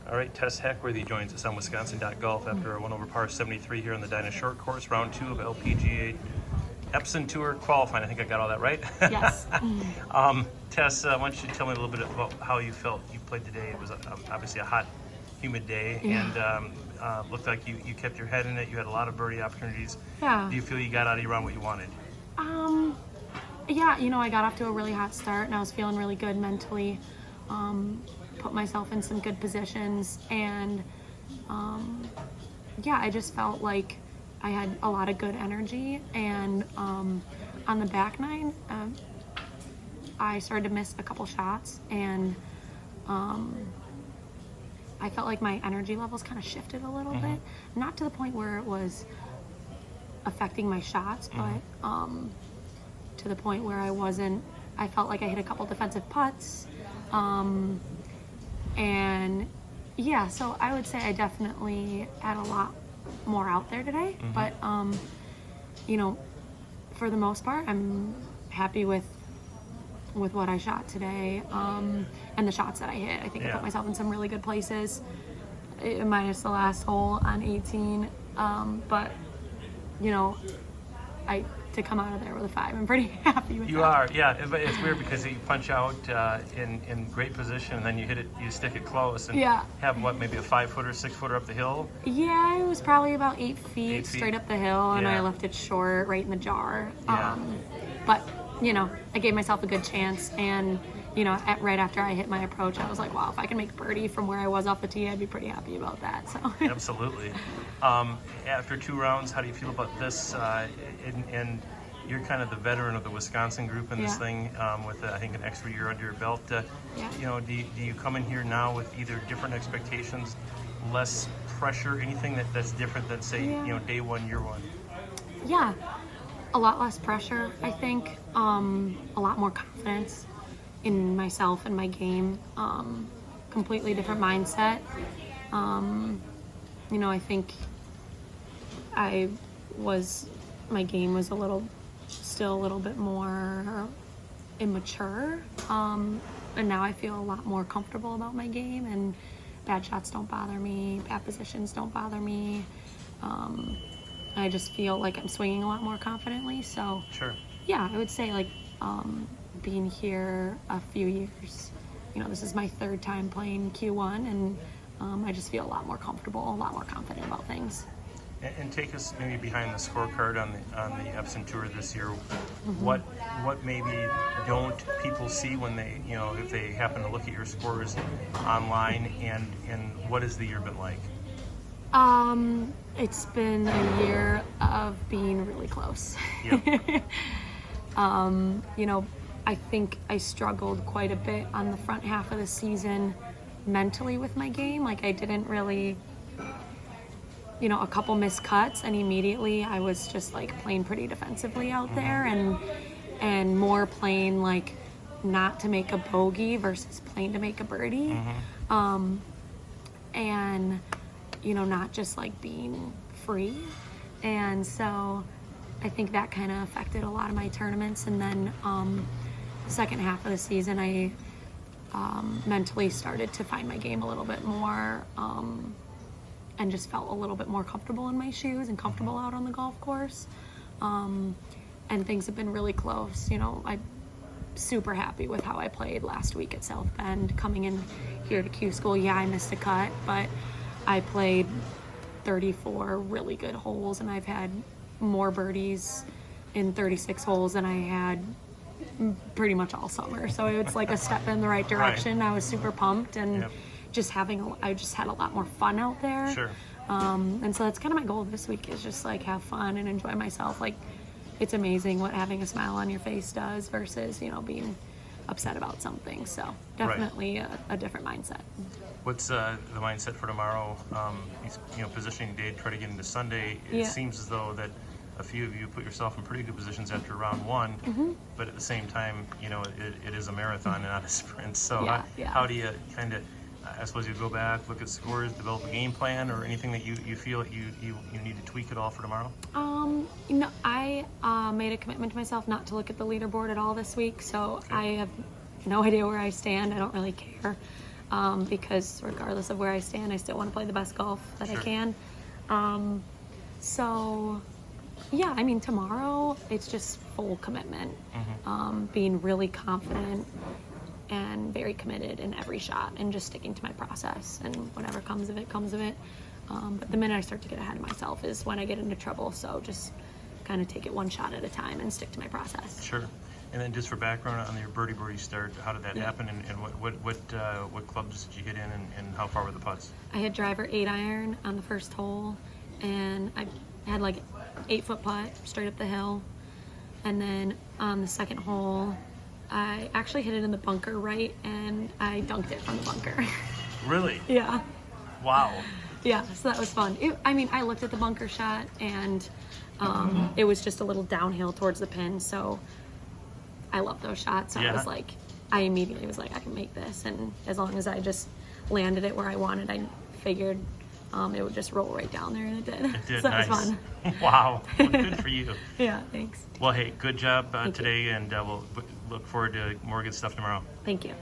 All right, Tess Hackworthy joins us on Wisconsin.golf after a 1 over par 73 here on the Dinah Short Course, round 2 of LPGA Epson Tour qualifying. I think I got all that right. Yes. Tess, why don't you tell me a little bit about how you felt you played today? It was obviously a hot, humid day, and looked like you kept your head in it. You had a lot of birdie opportunities. Yeah. Do you feel you got out of your round what you wanted? Yeah, I got off to a really hot start and I was feeling really good mentally. Put myself in some good positions, and I just felt like I had a lot of good energy. And on the back nine, I started to miss a couple shots, and I felt like my energy levels kind of shifted a little bit, not to the point where it was affecting my shots, but to the point where I felt like I hit a couple defensive putts. And yeah, so I would say I definitely had a lot more out there today, but for the most part, I'm happy with what I shot today, and the shots that I hit. I think I put myself in some really good places, minus the last hole on 18. But to come out of there with a 5, I'm pretty happy with that. You are, yeah. But it's weird because you punch out in great position, and then you hit it, you stick it close, and have maybe a 5-footer, 6-footer up the hill. Yeah, it was probably about 8 feet straight up the hill, and I left it short, right in the jar. Yeah. But I gave myself a good chance, and right after I hit my approach, I was like, wow, if I can make birdie from where I was off the tee, I'd be pretty happy about that. So Absolutely. After 2 rounds, how do you feel about this? And you're kind of the veteran of the Wisconsin group in this thing, with I think an extra year under your belt. Do you come in here now with either different expectations, less pressure, anything that's different than say day one, year one? Yeah, a lot less pressure. I think a lot more confidence in myself and my game. Completely different mindset. I think my game was still a little bit more immature. And now I feel a lot more comfortable about my game, and bad shots don't bother me, bad positions don't bother me. I just feel like I'm swinging a lot more confidently. So Sure. Yeah, I would say being here a few years, this is my 3rd time playing Q1, and I just feel a lot more comfortable, a lot more confident about things. And take us maybe behind the scorecard on the Epson Tour this year. What maybe don't people see when they if they happen to look at your scores online, and what has the year been like? It's been a year of being really close. Yep. I think I struggled quite a bit on the front half of the season mentally with my game. I didn't really, a couple missed cuts, and immediately I was just playing pretty defensively out there, and more playing not to make a bogey versus playing to make a birdie. And not just being free. And so I think that kind of affected a lot of my tournaments. And then the second half of the season, I mentally started to find my game a little bit more, and just felt a little bit more comfortable in my shoes and comfortable out on the golf course. And things have been really close. I'm super happy with how I played last week at South Bend. Coming in here to Q School, I missed a cut, but I played 34 really good holes, and I've had more birdies in 36 holes than I had pretty much all summer. So it's a step in the right direction. Right. I was super pumped, and I just had a lot more fun out there. Sure. And so that's kind of my goal this week, is just have fun and enjoy myself. It's amazing what having a smile on your face does versus being upset about something. So definitely a different mindset. What's the mindset for tomorrow? Positioning day, try to get into Sunday. It seems as though that a few of you put yourself in pretty good positions after round 1, but at the same time, it is a marathon and not a sprint. So how do you kind of, I suppose you go back, look at scores, develop a game plan, or anything that you feel that you need to tweak at all for tomorrow? I made a commitment to myself not to look at the leaderboard at all this week, so I have no idea where I stand. I don't really care. because regardless of where I stand, I still want to play the best golf that I Sure. can. So, yeah, I mean, tomorrow it's just full commitment, being really confident and very committed in every shot and just sticking to my process, and whatever comes of it, comes of it. But the minute I start to get ahead of myself is when I get into trouble. So just kind of take it one shot at a time and stick to my process. Sure. And then just for background on your birdie start, how did that happen, and what clubs did you hit in, and how far were the putts? I had driver 8-iron on the first hole, and I had like 8-foot putt straight up the hill. And then on the second hole, I actually hit it in the bunker right, and I dunked it from the bunker. Really? Yeah. Wow. Yeah, so that was fun. I looked at the bunker shot, and it was just a little downhill towards the pin, so I love those shots. So I immediately was like, I can make this, and as long as I just landed it where I wanted, I figured it would just roll right down there, and it did. It did. So Nice. that was fun. Wow. Well, good for you. Yeah, thanks. Well, hey, good job Thank you. today, and we'll look forward to more good stuff tomorrow. Thank you.